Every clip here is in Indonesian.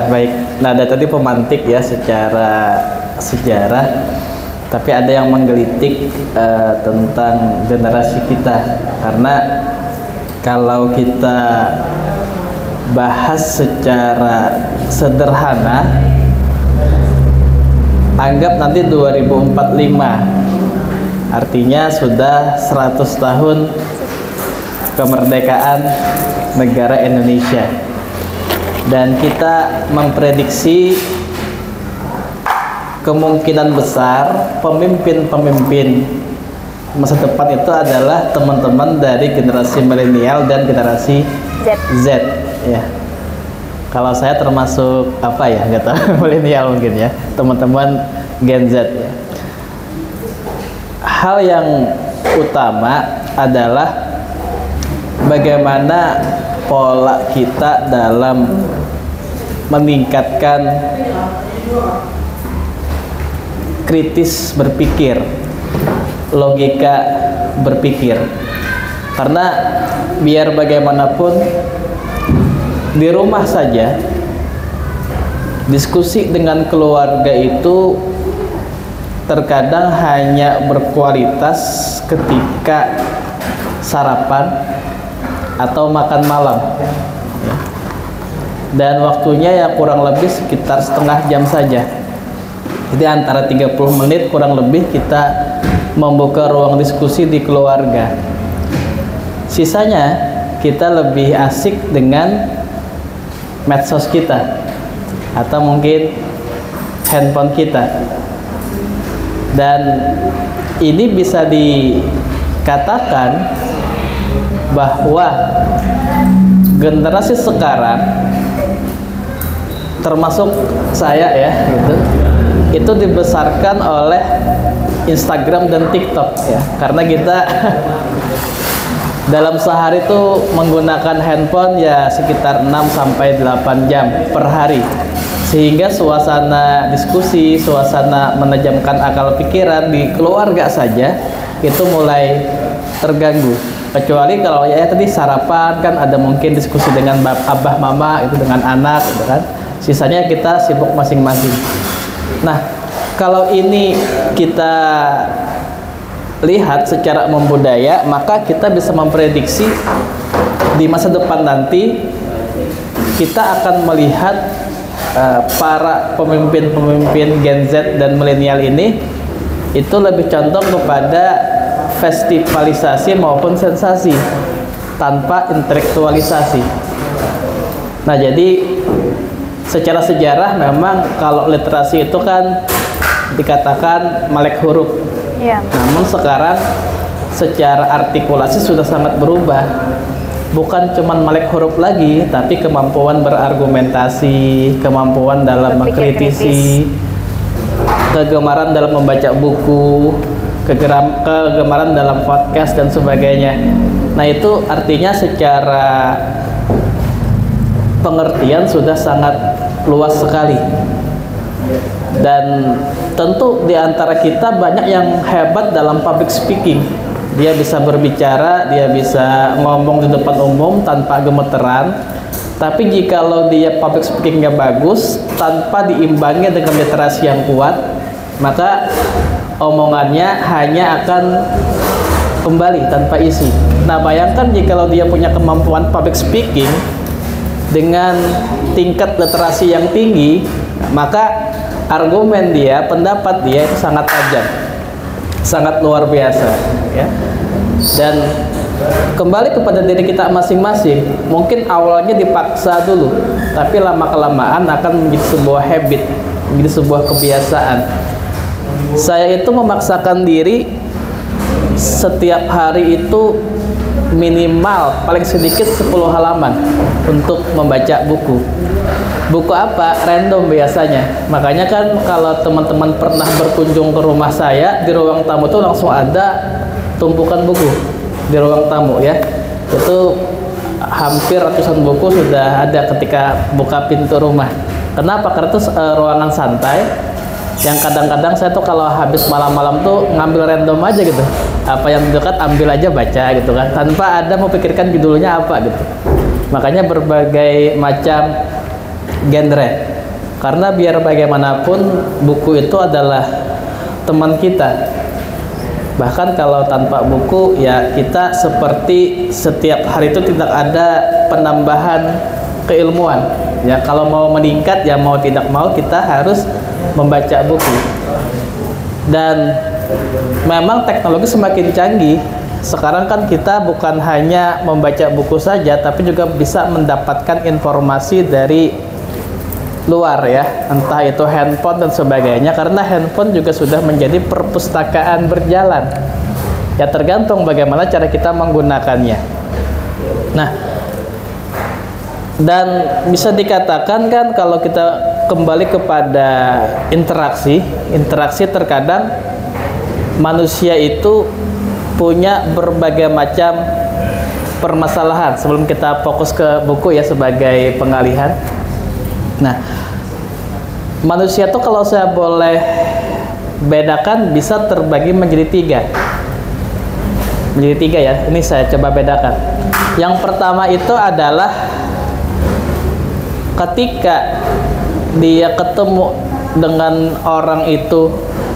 Baik, nada tadi pemantik ya secara sejarah, tapi ada yang menggelitik tentang generasi kita, karena kalau kita bahas secara sederhana, anggap nanti 2045, artinya sudah 100 tahun kemerdekaan negara Indonesia, dan kita memprediksi kemungkinan besar pemimpin-pemimpin masa depan itu adalah teman-teman dari generasi milenial dan generasi Z ya. Kalau saya termasuk apa ya, nggak tahu, milenial mungkin ya, teman-teman Gen Z ya. Hal yang utama adalah bagaimana pola kita dalam meningkatkan kritis berpikir, logika berpikir. Karena biar bagaimanapun di rumah saja diskusi dengan keluarga itu terkadang hanya berkualitas ketika sarapan atau makan malam ya. Dan waktunya ya kurang lebih sekitar setengah jam saja. Jadi antara 30 menit kurang lebih kita membuka ruang diskusi di keluarga. Sisanya kita lebih asik dengan medsos kita atau mungkin handphone kita. Dan ini bisa dikatakan bahwa generasi sekarang, termasuk saya ya gitu, itu dibesarkan oleh Instagram dan TikTok ya, karena kita dalam sehari itu menggunakan handphone ya sekitar 6 sampai 8 jam per hari, sehingga suasana diskusi, suasana menajamkan akal pikiran di keluarga saja itu mulai terganggu. Kecuali kalau ya tadi sarapan kan ada mungkin diskusi dengan abah mama itu dengan anak gitu kan, sisanya kita sibuk masing-masing. Nah, kalau ini kita lihat secara membudaya, maka kita bisa memprediksi di masa depan nanti kita akan melihat para pemimpin-pemimpin Gen Z dan milenial ini itu lebih condong kepada festivalisasi maupun sensasi tanpa intelektualisasi. Nah, jadi secara sejarah memang kalau literasi itu kan dikatakan melek huruf. Yeah. Namun sekarang secara artikulasi sudah sangat berubah. Bukan cuma melek huruf lagi, tapi kemampuan berargumentasi, kemampuan dalam mengkritisi, kegemaran dalam membaca buku, kegemaran dalam podcast dan sebagainya. Nah, itu artinya secara pengertian sudah sangat luas sekali. Dan tentu di antara kita banyak yang hebat dalam public speaking. Dia bisa berbicara, dia bisa ngomong di depan umum tanpa gemeteran. Tapi jikalau dia public speakingnya bagus, tanpa diimbangi dengan literasi yang kuat, maka omongannya hanya akan kembali tanpa isi. Nah, bayangkan jikalau dia punya kemampuan public speaking dengan tingkat literasi yang tinggi, maka argumen dia, pendapat dia itu sangat tajam, sangat luar biasa ya. Dan kembali kepada diri kita masing-masing, mungkin awalnya dipaksa dulu, tapi lama-kelamaan akan menjadi sebuah habit, menjadi sebuah kebiasaan. Saya itu memaksakan diri setiap hari itu minimal paling sedikit 10 halaman untuk membaca buku. Buku apa? Random biasanya. Makanya kan kalau teman-teman pernah berkunjung ke rumah saya, di ruang tamu tuh langsung ada tumpukan buku di ruang tamu ya. Itu hampir ratusan buku sudah ada ketika buka pintu rumah. Kenapa? Karena itu ruangan santai yang kadang-kadang saya tuh kalau habis malam-malam tuh ngambil random aja gitu. Apa yang dekat ambil aja baca gitu kan, tanpa ada mau pikirkan judulnya apa gitu. Makanya berbagai macam genre. Karena biar bagaimanapun buku itu adalah teman kita. Bahkan kalau tanpa buku ya kita seperti setiap hari itu tidak ada penambahan keilmuan. Ya kalau mau meningkat ya mau tidak mau kita harus membaca buku. Dan memang teknologi semakin canggih. Sekarang kan kita bukan hanya membaca buku saja, tapi juga bisa mendapatkan informasi dari luar ya, entah itu handphone dan sebagainya, karena handphone juga sudah menjadi perpustakaan berjalan. Ya tergantung bagaimana cara kita menggunakannya. Nah, dan bisa dikatakan kan kalau kita kembali kepada interaksi terkadang manusia itu punya berbagai macam permasalahan. Sebelum kita fokus ke buku ya sebagai pengalihan. Nah, manusia tuh kalau saya boleh bedakan bisa terbagi menjadi tiga. Menjadi tiga ya, ini saya coba bedakan. Yang pertama itu adalah ketika dia ketemu dengan orang itu,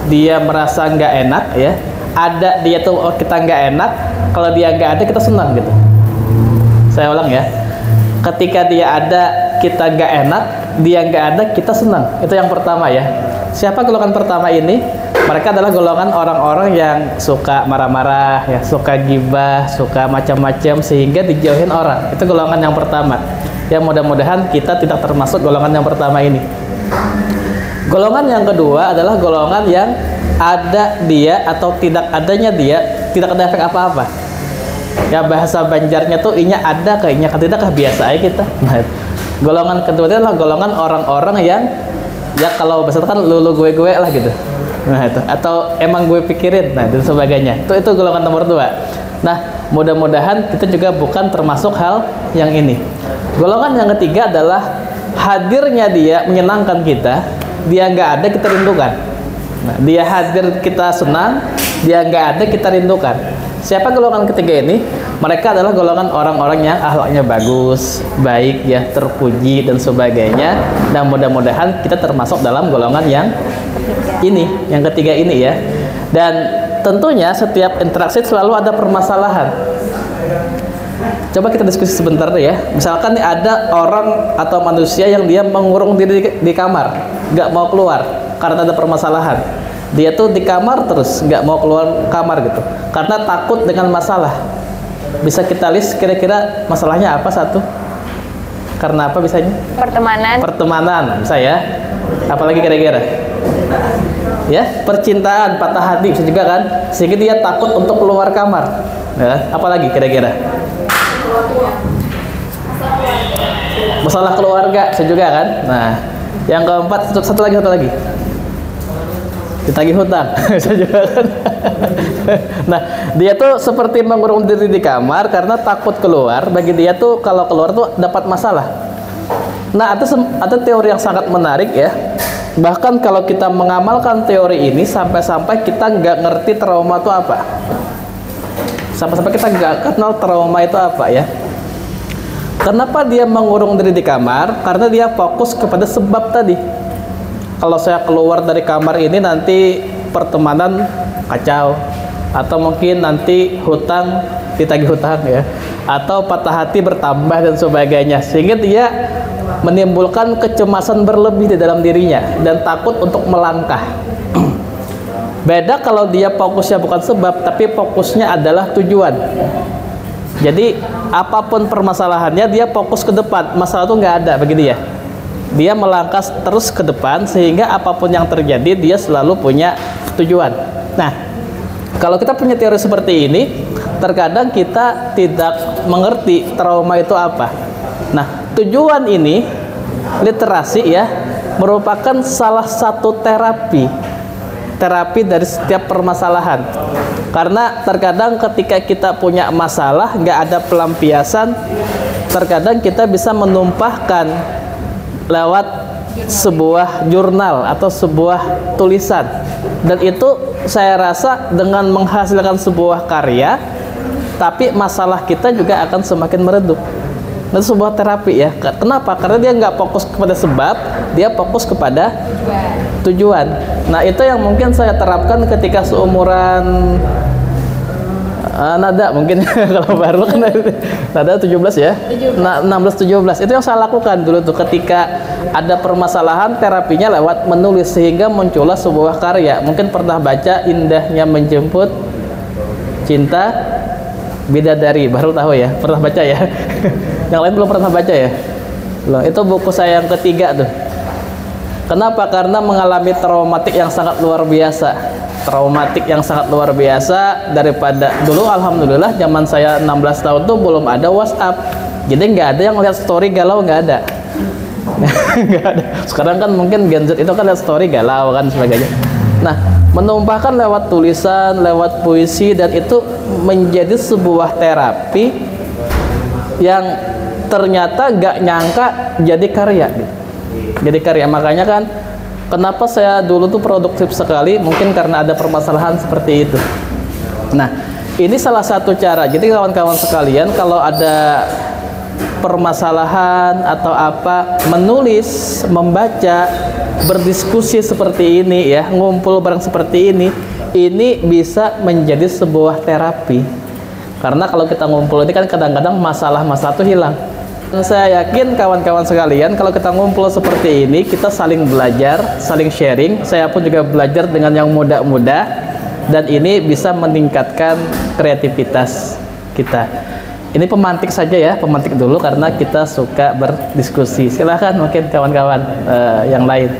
dia merasa nggak enak ya. Ada dia tuh kita nggak enak, kalau dia nggak ada kita senang gitu. Saya ulang ya. Ketika dia ada kita nggak enak, dia nggak ada kita senang. Itu yang pertama ya. Siapa golongan pertama ini? Mereka adalah golongan orang-orang yang suka marah-marah, ya, suka gibah, suka macam-macam sehingga dijauhin orang. Itu golongan yang pertama. Ya mudah-mudahan kita tidak termasuk golongan yang pertama ini. Golongan yang kedua adalah golongan yang ada dia atau tidak adanya dia tidak ada efek apa-apa. Ya bahasa Banjarnya tuh inya ada kayaknya tidak biasa aja kita. Nah, golongan kedua itu adalah golongan orang-orang yang ya kalau bahasa kan lulu gue lah gitu. Nah itu atau emang gue pikirin nah dan sebagainya. Itu golongan nomor 2. Nah, mudah-mudahan kita juga bukan termasuk hal yang ini. Golongan yang ketiga adalah hadirnya dia menyenangkan kita, dia nggak ada kita rindukan. Nah, dia hadir kita senang, dia nggak ada kita rindukan. Siapa golongan ketiga ini? Mereka adalah golongan orang-orang yang akhlaknya bagus, baik ya, terpuji dan sebagainya. Dan mudah-mudahan kita termasuk dalam golongan yang ini, yang ketiga ini ya. Dan tentunya setiap interaksi selalu ada permasalahan. Coba kita diskusi sebentar ya. Misalkan nih ada orang atau manusia yang dia mengurung diri di kamar, nggak mau keluar karena ada permasalahan. Dia tuh di kamar terus, nggak mau keluar kamar gitu, karena takut dengan masalah. Bisa kita list kira-kira masalahnya apa satu? Karena apa bisanya? Pertemanan, bisa ya. Apalagi kira-kira? Ya, percintaan, patah hati bisa juga kan? Sehingga dia takut untuk keluar kamar. Ya, apalagi kira-kira? Masalah keluarga bisa juga kan? Nah, yang keempat satu lagi. Ditagih hutang bisa juga kan? Nah, dia tuh seperti mengurung diri di kamar karena takut keluar. Bagi dia tuh kalau keluar tuh dapat masalah. Nah, ada teori yang sangat menarik ya. Bahkan kalau kita mengamalkan teori ini sampai-sampai kita nggak ngerti trauma itu apa. Sampai-sampai kita nggak kenal trauma itu apa ya. Kenapa dia mengurung diri di kamar? Karena dia fokus kepada sebab tadi. Kalau saya keluar dari kamar ini nanti pertemanan kacau, atau mungkin nanti hutang ditagih hutang ya, atau patah hati bertambah dan sebagainya, sehingga dia menimbulkan kecemasan berlebih di dalam dirinya dan takut untuk melangkah. Beda kalau dia fokusnya bukan sebab, tapi fokusnya adalah tujuan. Jadi apapun permasalahannya dia fokus ke depan, masalah itu nggak ada bagi dia. Dia melangkah terus ke depan sehingga apapun yang terjadi dia selalu punya tujuan. Nah, kalau kita punya teori seperti ini, terkadang kita tidak mengerti trauma itu apa. Nah, tujuan ini literasi ya merupakan salah satu terapi dari setiap permasalahan. Karena terkadang ketika kita punya masalah nggak ada pelampiasan, terkadang kita bisa menumpahkan lewat sebuah jurnal atau sebuah tulisan, dan itu saya rasa dengan menghasilkan sebuah karya, tapi masalah kita juga akan semakin meredup. Itu sebuah terapi ya. Kenapa? Karena dia nggak fokus kepada sebab, dia fokus kepada tujuan. Nah, itu yang mungkin saya terapkan ketika seumuran Nada mungkin kalau baru kan Nada 17 ya. 16 17. Itu yang saya lakukan dulu tuh ketika ada permasalahan, terapinya lewat menulis sehingga muncullah sebuah karya. Mungkin pernah baca Indahnya Menjemput Cinta Bidadari, baru tahu ya. Pernah baca ya? Yang lain belum pernah baca ya? Loh, itu buku saya yang ketiga tuh. Kenapa? Karena mengalami traumatik yang sangat luar biasa. Traumatik yang sangat luar biasa. Daripada dulu alhamdulillah zaman saya 16 tahun tuh belum ada WhatsApp. Jadi nggak ada yang lihat story galau, nggak ada. Nggak ada. Sekarang kan mungkin Gen Z itu kan lihat story galau kan sebagainya. Nah, menumpahkan lewat tulisan, lewat puisi, dan itu menjadi sebuah terapi yang ternyata nggak nyangka jadi karya. Jadi karya. Makanya kan kenapa saya dulu tuh produktif sekali, mungkin karena ada permasalahan seperti itu. Nah, ini salah satu cara. Jadi kawan-kawan sekalian, kalau ada permasalahan atau apa, menulis, membaca, berdiskusi seperti ini ya, ngumpul bareng seperti ini bisa menjadi sebuah terapi. Karena kalau kita ngumpul ini kan kadang-kadang masalah-masalah itu hilang. Dan saya yakin kawan-kawan sekalian, kalau kita ngumpul seperti ini, kita saling belajar, saling sharing. Saya pun juga belajar dengan yang muda-muda, dan ini bisa meningkatkan kreativitas kita. Ini pemantik saja ya, pemantik dulu karena kita suka berdiskusi. Silahkan mungkin kawan-kawan yang lain.